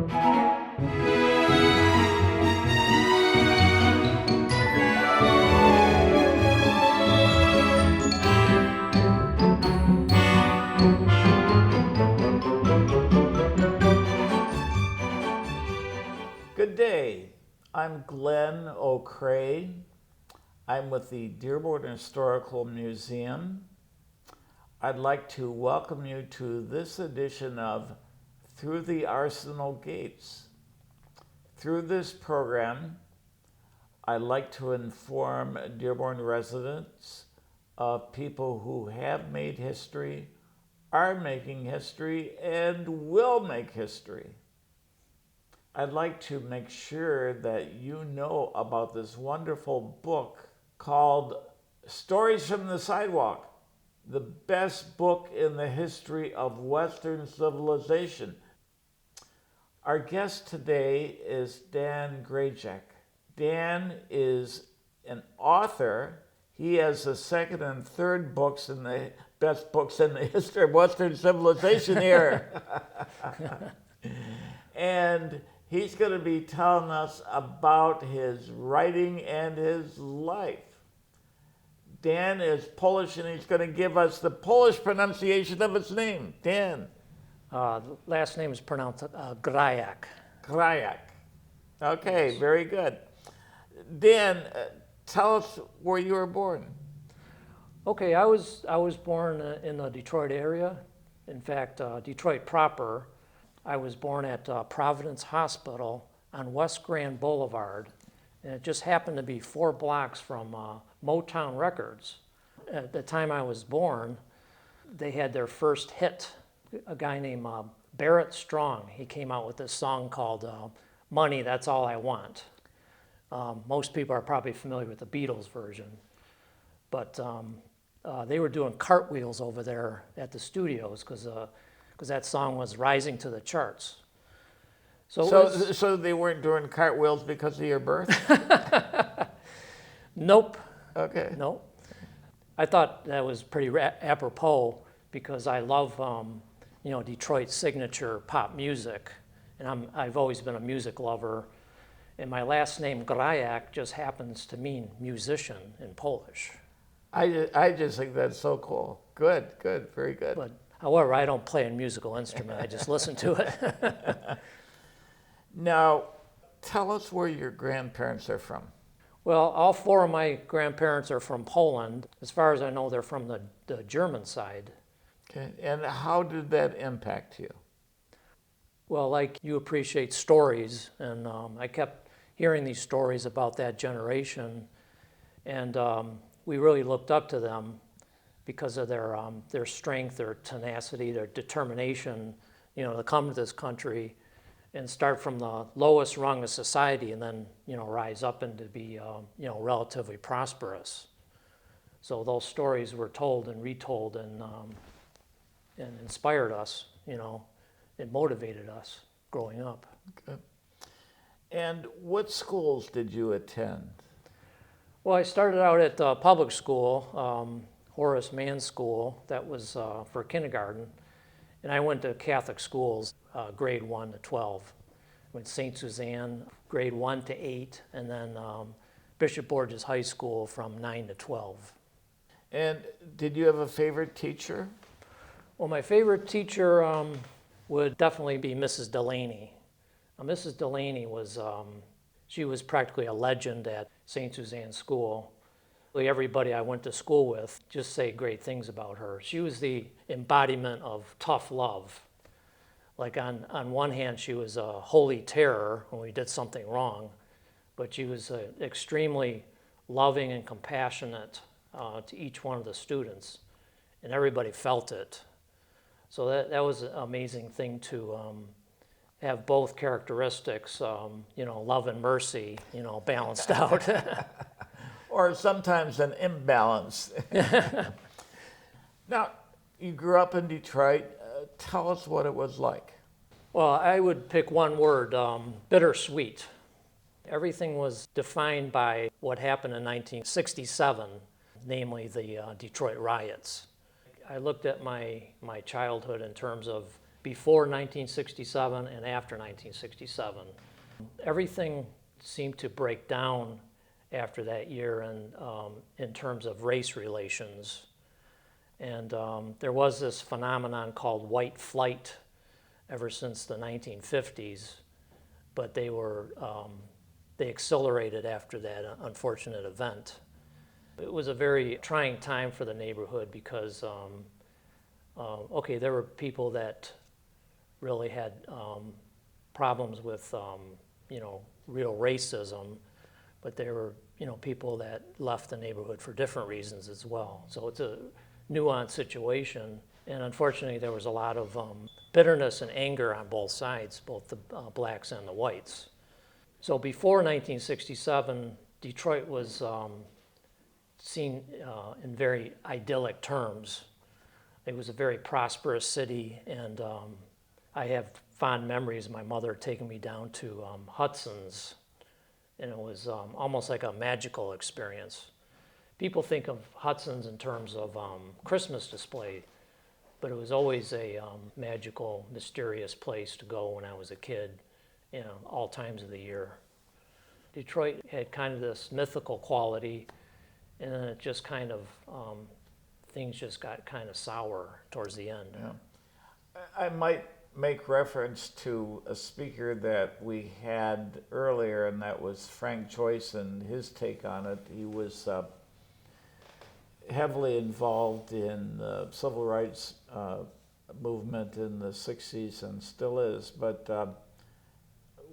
Good day. I'm Glenn O'Kray. I'm with the Dearborn Historical Museum. I'd like to welcome you to this edition of Through the Arsenal Gates. Through this program, I'd like to inform Dearborn residents of people who have made history, are making history, and will make history. I'd like to make sure that you know about this wonderful book called Stories from the Sidewalk, the best book in the history of Western civilization. Our guest today is Dan Grajek. Dan is an author. He has the second and third books in the best books in the history of Western civilization here. And he's going to be telling us about his writing and his life. Dan is Polish, and he's going to give us the Polish pronunciation of his name. Dan. Last name is pronounced Grajek. Grajek. Okay, yes. Very good. Dan, tell us where you were born. Okay, I was born in the Detroit area. In fact, Detroit proper. I was born at Providence Hospital on West Grand Boulevard, and it just happened to be 4 blocks from Motown Records. At the time I was born, they had their first hit, a guy named Barrett Strong. He came out with this song called Money, That's All I Want. Most people are probably familiar with the Beatles version, but they were doing cartwheels over there at the studios because that song was rising to the charts. So they weren't doing cartwheels because of your birth? Nope. Okay. Nope. I thought that was pretty apropos because I love, Detroit's signature pop music, and I've always been a music lover. And my last name, Grajek, just happens to mean musician in Polish. I just think that's so cool. Good, very good. But however, I don't play a musical instrument. I just listen to it. Now, tell us where your grandparents are from. Well, all 4 of my grandparents are from Poland. As far as I know, they're from the German side. Okay, and how did that impact you? Well, like you appreciate stories, and I kept hearing these stories about that generation, and we really looked up to them because of their strength, their tenacity, their determination, to come to this country and start from the lowest rung of society and then, rise up and to be, relatively prosperous. So those stories were told and retold and inspired us, it motivated us growing up. Okay. And what schools did you attend? Well, I started out at public school, Horace Mann School. That was for kindergarten. And I went to Catholic schools, grade 1 to 12. Went St. Suzanne, grade 1 to 8, and then Bishop Borges High School from 9 to 12. And did you have a favorite teacher? Well, my favorite teacher would definitely be Mrs. Delaney. Mrs. Delaney was, she was practically a legend at St. Suzanne School. Everybody I went to school with just say great things about her. She was the embodiment of tough love. Like on one hand, she was a holy terror when we did something wrong, but she was extremely loving and compassionate to each one of the students, and everybody felt it. So that was an amazing thing to have both characteristics, love and mercy, balanced out. Or sometimes an imbalance. Now, you grew up in Detroit. Tell us what it was like. Well, I would pick one word, bittersweet. Everything was defined by what happened in 1967, namely the Detroit riots. I looked at my childhood in terms of before 1967 and after 1967. Everything seemed to break down after that year in terms of race relations. And there was this phenomenon called white flight ever since the 1950s, but they accelerated after that unfortunate event. It was a very trying time for the neighborhood because, there were people that really had problems with, real racism, but there were, people that left the neighborhood for different reasons as well. So it's a nuanced situation, and unfortunately there was a lot of bitterness and anger on both sides, both the blacks and the whites. So before 1967, Detroit was seen in very idyllic terms. It was a very prosperous city, and I have fond memories of my mother taking me down to Hudson's, and it was almost like a magical experience. People think of Hudson's in terms of Christmas display, but it was always a magical, mysterious place to go when I was a kid, all times of the year. Detroit had kind of this mythical quality, and then it just kind of, things just got kind of sour towards the end. Yeah. I might make reference to a speaker that we had earlier, and that was Frank Joyce and his take on it. He was heavily involved in the civil rights movement in the 60s and still is, but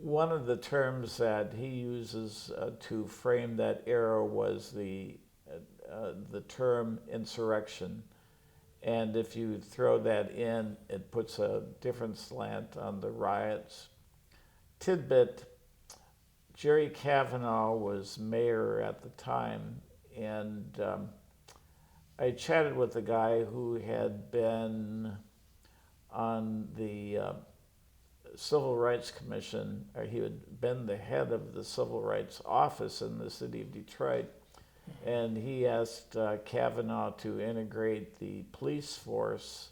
one of the terms that he uses to frame that era was the term insurrection. And if you throw that in, it puts a different slant on the riots. Tidbit, Jerry Kavanaugh was mayor at the time, and I chatted with a guy who had been on the Civil Rights Commission, or he had been the head of the Civil Rights Office in the city of Detroit. And he asked Kavanaugh to integrate the police force,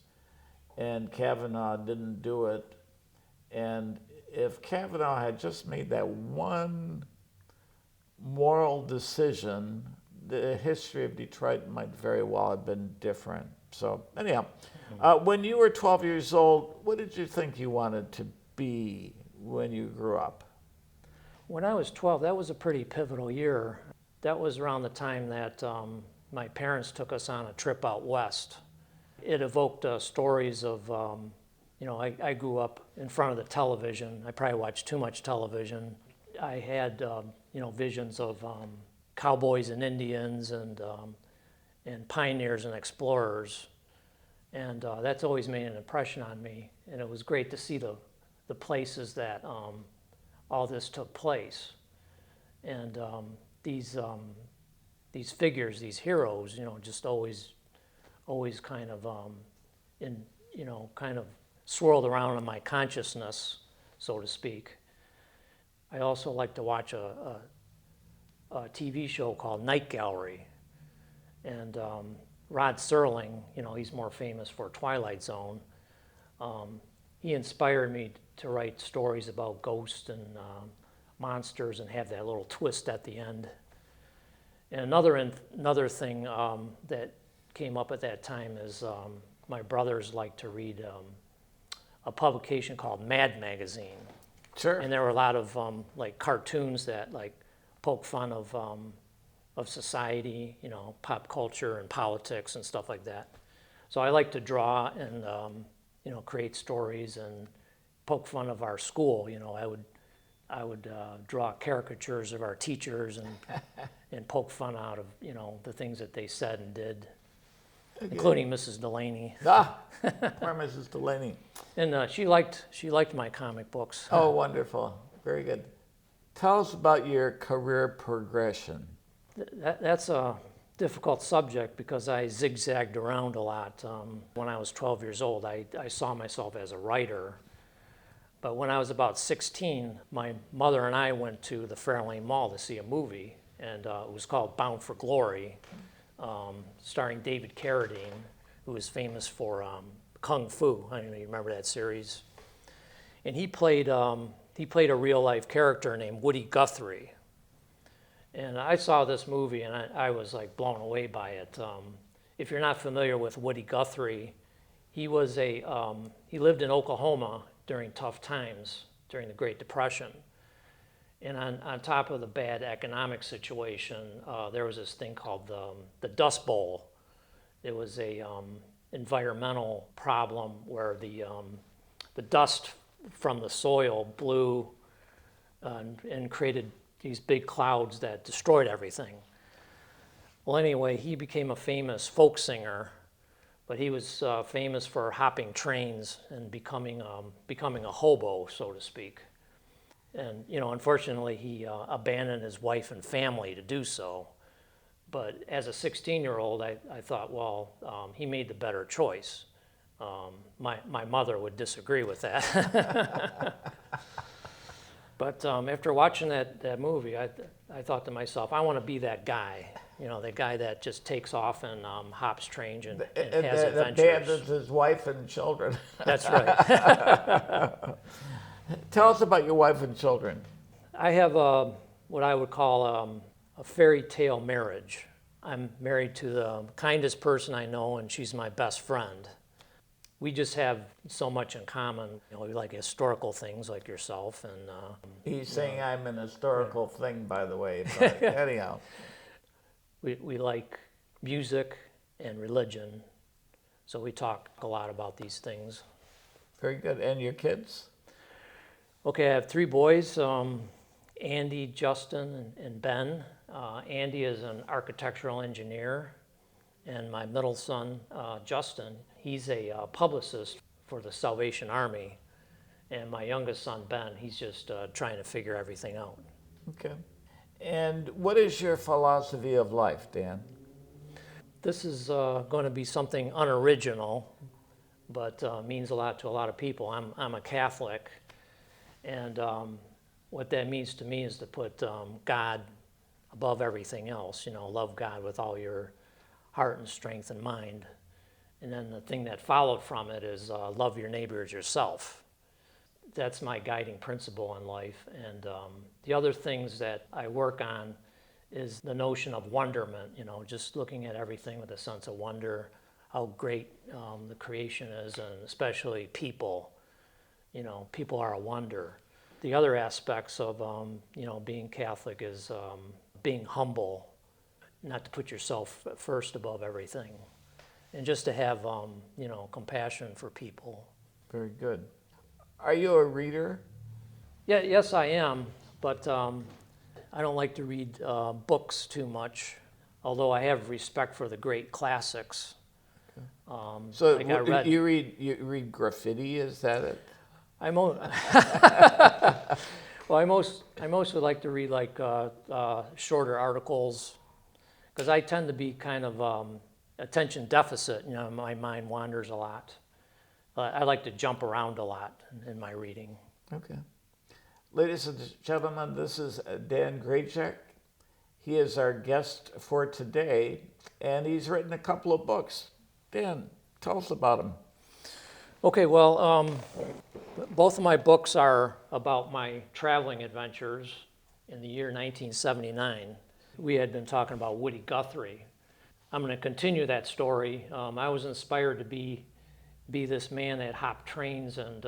and Kavanaugh didn't do it. And if Kavanaugh had just made that one moral decision, the history of Detroit might very well have been different. So anyhow, when you were 12 years old, what did you think you wanted to be when you grew up? When I was 12, that was a pretty pivotal year. That was around the time that my parents took us on a trip out west. It evoked stories of, I grew up in front of the television. I probably watched too much television. I had, visions of cowboys and Indians and pioneers and explorers. And that's always made an impression on me. And it was great to see the places that all this took place. And these figures, these heroes, just always kind of kind of swirled around in my consciousness, so to speak. I also like to watch a TV show called Night Gallery, and Rod Serling, he's more famous for Twilight Zone. He inspired me to write stories about ghosts and monsters and have that little twist at the end. And another thing that came up at that time is my brothers liked to read a publication called Mad Magazine. Sure. And there were a lot of like cartoons that like poke fun of society, pop culture and politics and stuff like that. So I like to draw and create stories and poke fun of our school. I would draw caricatures of our teachers and poke fun out of the things that they said and did, including Mrs. Delaney. Poor Mrs. Delaney. And she liked my comic books. Oh, wonderful! Very good. Tell us about your career progression. That's a difficult subject because I zigzagged around a lot. When I was 12 years old, I saw myself as a writer. But when I was about 16, my mother and I went to the Fairlane Mall to see a movie, and it was called Bound for Glory, starring David Carradine, who was famous for Kung Fu. I don't know if you remember that series. And he played a real life character named Woody Guthrie. And I saw this movie and I was like blown away by it. If you're not familiar with Woody Guthrie, he lived in Oklahoma during tough times, during the Great Depression. And on top of the bad economic situation, there was this thing called the Dust Bowl. It was a environmental problem where the dust from the soil blew and created these big clouds that destroyed everything. Well, anyway, he became a famous folk singer, but he was famous for hopping trains and becoming a hobo, so to speak. And unfortunately, he abandoned his wife and family to do so. But as a 16-year-old, I thought, well, he made the better choice. My mother would disagree with that. But after watching that movie, I thought to myself, I want to be that guy. The guy that just takes off and hops trains and has adventures. Abandons his wife and children. That's right. Tell us about your wife and children. I have what I would call a fairy tale marriage. I'm married to the kindest person I know, and she's my best friend. We just have so much in common. We like historical things like yourself. And he's saying I'm an historical thing, by the way. But anyhow. We like music and religion, so we talk a lot about these things. Very good. And your kids? Okay, I have 3 boys, Andy, Justin, and Ben. Andy is an architectural engineer, and my middle son, Justin, he's a publicist for the Salvation Army. And my youngest son, Ben, he's just trying to figure everything out. Okay. And what is your philosophy of life, Dan? This is going to be something unoriginal, but means a lot to a lot of people. I'm a Catholic, and what that means to me is to put God above everything else. Love God with all your heart and strength and mind. And then the thing that followed from it is love your neighbor as yourself. That's my guiding principle in life. And the other things that I work on is the notion of wonderment, just looking at everything with a sense of wonder, how great the creation is, and especially people. People are a wonder. The other aspects of, being Catholic is being humble, not to put yourself first above everything, and just to have, compassion for people. Very good. Are you a reader? Yeah, yes, I am, but I don't like to read books too much, although I have respect for the great classics. So you read graffiti, is that it? I mostly like to read like shorter articles, because I tend to be kind of attention deficit. My mind wanders a lot. I like to jump around a lot in my reading. Okay. Ladies and gentlemen, this is Dan Grajek. He is our guest for today, and he's written a couple of books. Dan, tell us about them. Okay, well, both of my books are about my traveling adventures in the year 1979. We had been talking about Woody Guthrie. I'm going to continue that story. I was inspired to be this man that hopped trains and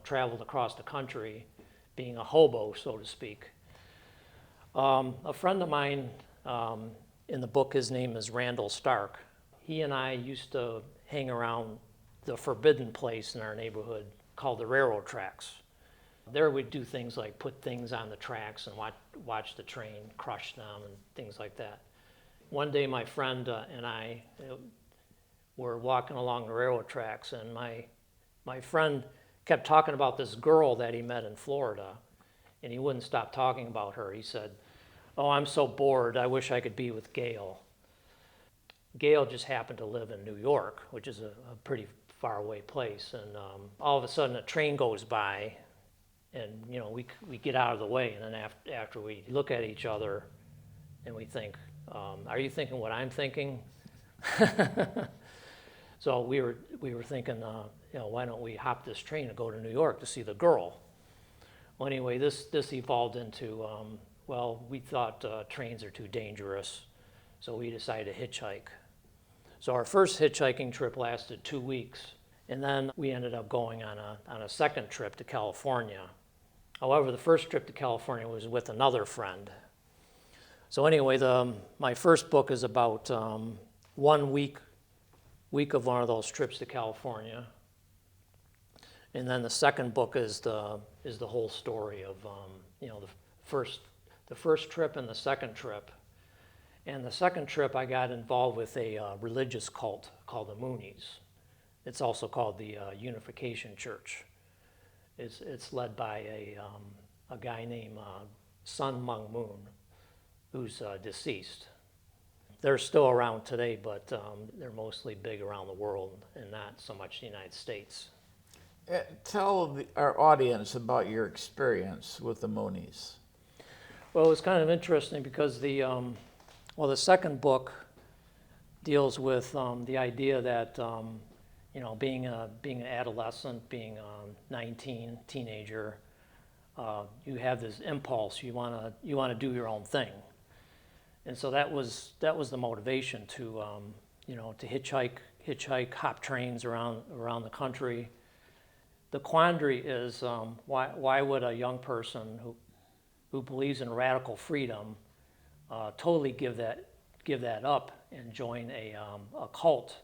traveled across the country, being a hobo, so to speak. A friend of mine in the book, his name is Randall Stark. He and I used to hang around the forbidden place in our neighborhood called the railroad tracks. There we'd do things like put things on the tracks and watch the train crush them and things like that. One day my friend and I were walking along the railroad tracks, and my friend kept talking about this girl that he met in Florida, and he wouldn't stop talking about her. He said, "Oh, I'm so bored, I wish I could be with Gail." Gail just happened to live in New York, which is a pretty far away place, and all of a sudden a train goes by, and we get out of the way, and then after we look at each other and we think, are you thinking what I'm thinking? So we were thinking, why don't we hop this train and go to New York to see the girl? Well, anyway, this evolved into, we thought trains are too dangerous, so we decided to hitchhike. So our first hitchhiking trip lasted 2 weeks, and then we ended up going on a second trip to California. However, the first trip to California was with another friend. So anyway, my first book is about 1 week of one of those trips to California, and then the second book is the whole story of the first trip and the second trip. And the second trip, I got involved with a religious cult called the Moonies. It's also called the Unification Church. It's led by a guy named Sun Myung Moon, who's deceased. They're still around today, but they're mostly big around the world and not so much the United States. Tell our audience about your experience with the Moonies. Well, it was kind of interesting because the second book deals with the idea that being an adolescent, being 19, teenager, you have this impulse. You want to do your own thing, and so that was the motivation to hitchhike, hop trains around the country. The quandary is why would a young person who believes in radical freedom totally give that up and join a cult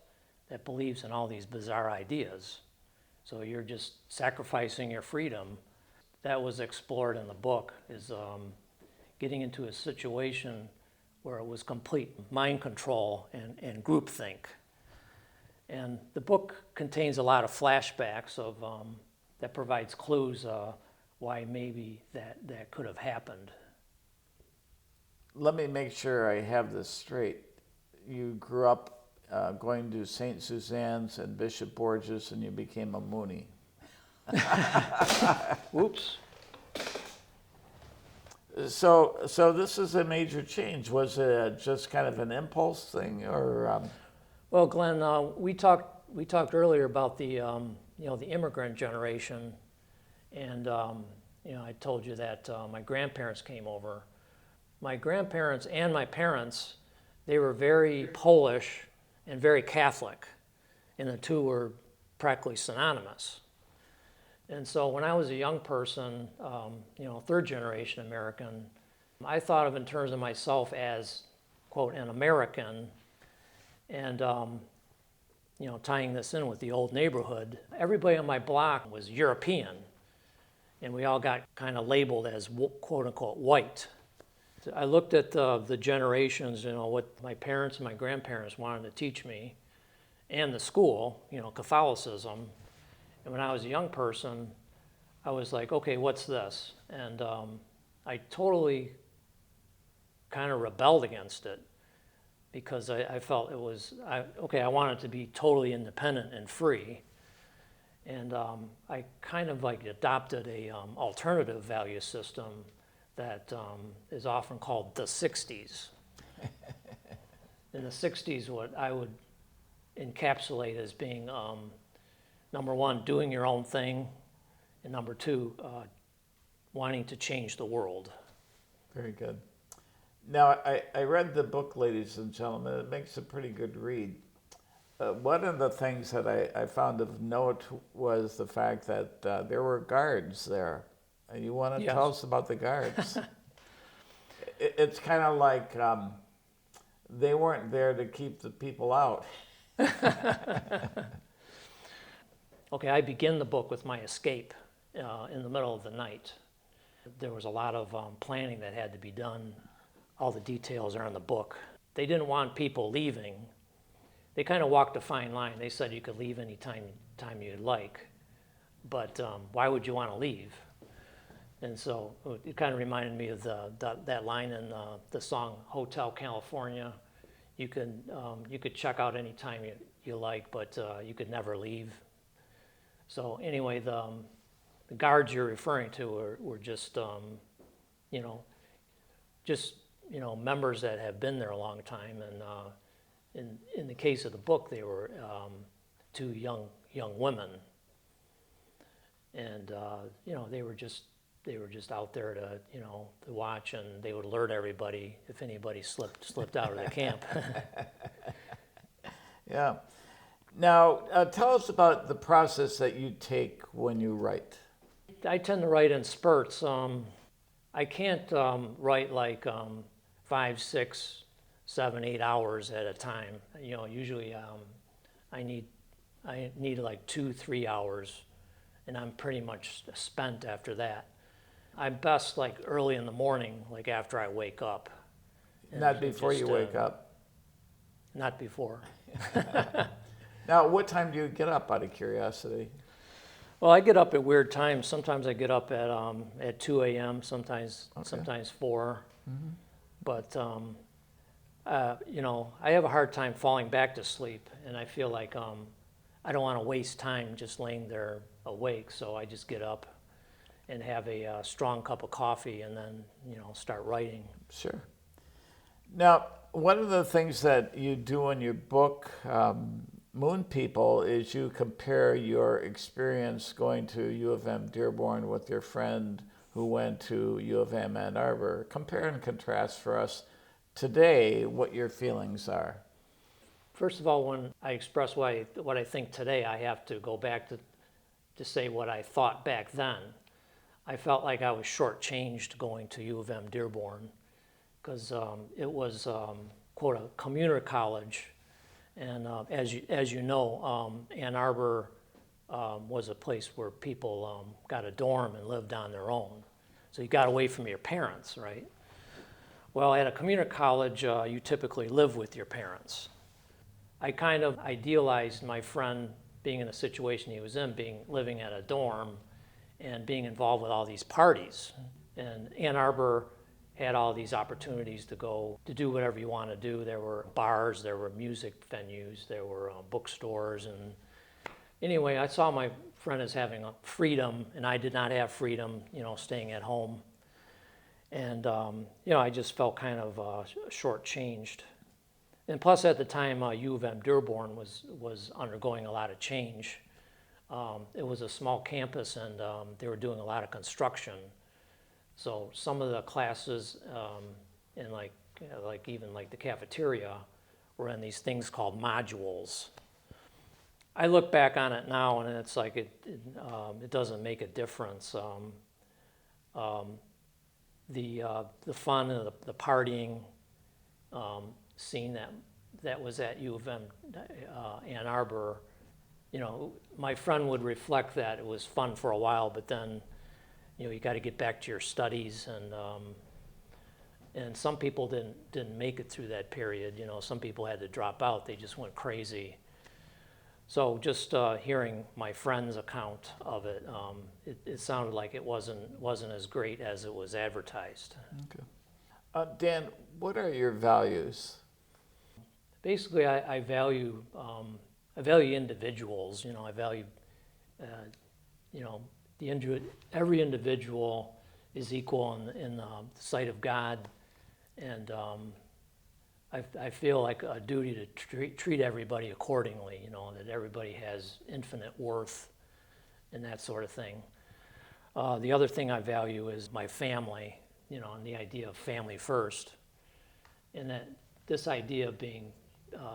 that believes in all these bizarre ideas? So you're just sacrificing your freedom. That was explored in the book, is getting into a situation where it was complete mind control and groupthink. And the book contains a lot of flashbacks of that provides clues why maybe that could have happened. Let me make sure I have this straight. You grew up going to St. Suzanne's and Bishop Borges, and you became a Moonie. Whoops. So this is a major change. Was it just kind of an impulse thing, or? Well, Glenn, we talked earlier about the immigrant generation, and I told you that my grandparents came over. My grandparents and my parents, they were very Polish and very Catholic, and the two were practically synonymous. And so when I was a young person, third generation American, I thought of in terms of myself as, quote, an American, and tying this in with the old neighborhood, everybody on my block was European, and we all got kind of labeled as, quote unquote, white. I looked at the generations, what my parents and my grandparents wanted to teach me, and the school, Catholicism. And when I was a young person, I was like, okay, what's this? And I totally kind of rebelled against it because I felt it was, I wanted to be totally independent and free. And I kind of adopted a alternative value system that is often called the 60s. In the 60s, what I would encapsulate as being, number one, doing your own thing, and number two, wanting to change the world. Very good. Now, I read the book, ladies and gentlemen. It makes a pretty good read. One of the things that I found of note was the fact that there were guards there. You want to tell us about the guards? It's kind of like they weren't there to keep the people out. Okay, I begin the book with my escape in the middle of the night. There was a lot of planning that had to be done. All the details are in the book. They didn't want people leaving. They kind of walked a fine line. They said you could leave any time you'd like, but why would you want to leave? And so it kind of reminded me of that line in the song Hotel California. You could check out any time you like, but you could never leave. So anyway, the guards you're referring to were just members that have been there a long time. And in the case of the book, they were two young women, and they were just out there to to watch, and they would alert everybody if anybody slipped out of the camp. Yeah. Now, tell us about the process that you take when you write. I tend to write in spurts. I can't write like 5, 6, 7, 8 hours at a time. Usually I need like 2, 3 hours, and I'm pretty much spent after that. I'm best like early in the morning, like after I wake up. Not before you wake up. Not before. Now, what time do you get up, out of curiosity? Well, I get up at weird times. Sometimes I get up at 2 a.m. Sometimes 4. Mm-hmm. But I have a hard time falling back to sleep, and I feel like I don't want to waste time just laying there awake. So I just get up and have a strong cup of coffee, and then start writing. Sure. Now, one of the things that you do in your book, Moon People, is you compare your experience going to U of M Dearborn with your friend who went to U of M Ann Arbor. Compare and contrast for us today what your feelings are. First of all, when I express what I think today, I have to go back to say what I thought back then. I felt like I was shortchanged going to U of M Dearborn, because it was, quote, a commuter college. And as you know, Ann Arbor was a place where people got a dorm and lived on their own. So you got away from your parents, right? Well, at a community college, you typically live with your parents. I kind of idealized my friend being in the situation he was in, living at a dorm and being involved with all these parties. And Ann Arbor had all these opportunities to go to do whatever you want to do. There were bars, there were music venues, there were bookstores, and anyway, I saw my friend as having freedom, and I did not have freedom, staying at home. And I just felt kind of shortchanged. And plus, at the time, U of M Dearborn was undergoing a lot of change. It was a small campus, and they were doing a lot of construction. So some of the classes in even the cafeteria were in these things called modules. I look back on it now, and it's like it doesn't make a difference. The fun and the partying scene that was at U of M Ann Arbor, my friend would reflect that it was fun for a while, but then you got to get back to your studies, and some people didn't make it through that period. Some people had to drop out; they just went crazy. So just hearing my friend's account of it, it sounded like it wasn't as great as it was advertised. Okay. Dan, what are your values? Basically, I value individuals. I value every individual is equal in the sight of God, and I feel like a duty to treat everybody accordingly, that everybody has infinite worth and that sort of thing. The other thing I value is my family, and the idea of family first, and that this idea of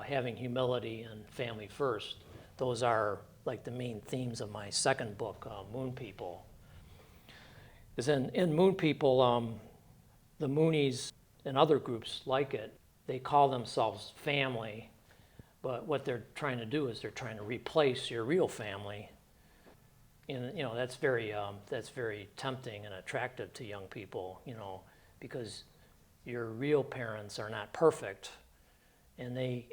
having humility and family first, those are like the main themes of my second book, Moon People. Because in Moon People, the Moonies and other groups like it, they call themselves family, but what they're trying to do is they're trying to replace your real family. And that's very tempting and attractive to young people, because your real parents are not perfect, and the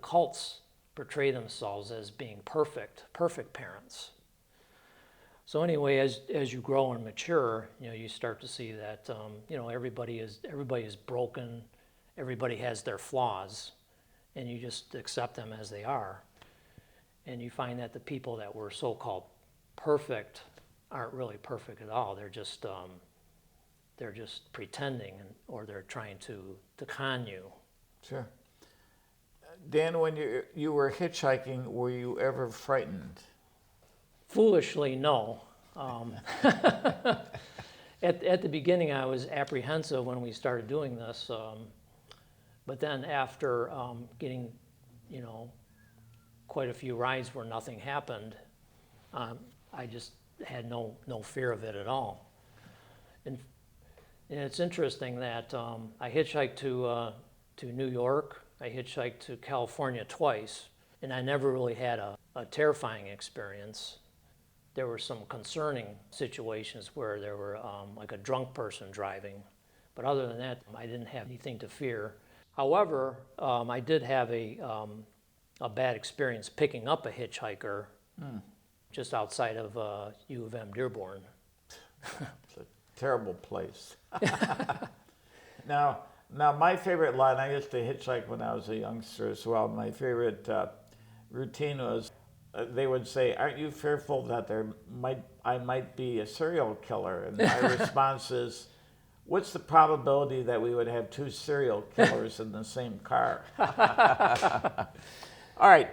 cults portray themselves as being perfect parents. So anyway, as you grow and mature, you start to see that everybody is broken, everybody has their flaws, and you just accept them as they are. And you find that the people that were so-called perfect aren't really perfect at all. They're just pretending, or they're trying to con you. Sure. Dan, when you were hitchhiking, were you ever frightened? Foolishly, no. At the beginning, I was apprehensive when we started doing this, but then after getting, quite a few rides where nothing happened, I just had no fear of it at all. And it's interesting that I hitchhiked to New York, I hitchhiked to California twice, and I never really had a terrifying experience. There were some concerning situations where there were like a drunk person driving, but other than that, I didn't have anything to fear. However, I did have a bad experience picking up a hitchhiker just outside of U of M Dearborn. It's a terrible place. Now, my favorite line, I used to hitchhike when I was a youngster as well. My favorite routine was, they would say, "Aren't you fearful that I might be a serial killer?" And my response is, "What's the probability that we would have two serial killers in the same car?" All right,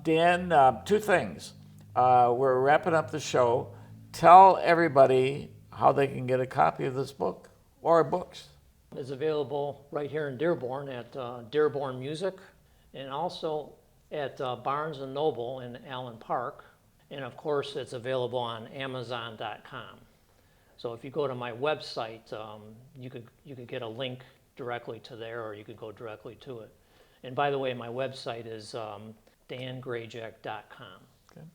Dan, two things. We're wrapping up the show. Tell everybody how they can get a copy of this book or books. It's available right here in Dearborn at Dearborn Music, and also at Barnes & Noble in Allen Park. And of course, it's available on Amazon.com. So if you go to my website, you could get a link directly to there, or you could go directly to it. And by the way, my website is dangrajek.com. Okay.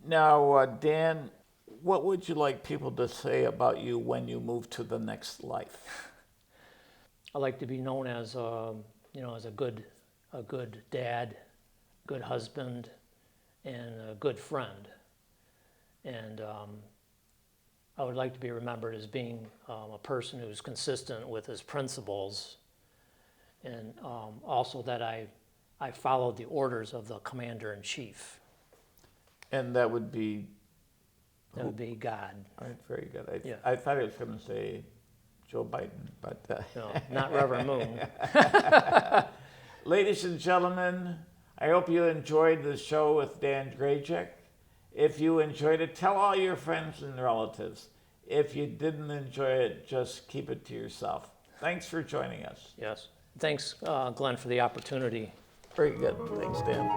Now, Dan, what would you like people to say about you when you move to the next life? I like to be known as as a good dad, good husband, and a good friend. And I would like to be remembered as being a person who's consistent with his principles, and also that I followed the orders of the commander-in-chief. And that would be? That would be God. All right, very good. Yeah. I thought I was going to say Joe Biden, but... No, not Reverend Moon. Ladies and gentlemen, I hope you enjoyed the show with Dan Grajek. If you enjoyed it, tell all your friends and relatives. If you didn't enjoy it, just keep it to yourself. Thanks for joining us. Yes. Thanks, Glenn, for the opportunity. Very good. Thanks, Dan.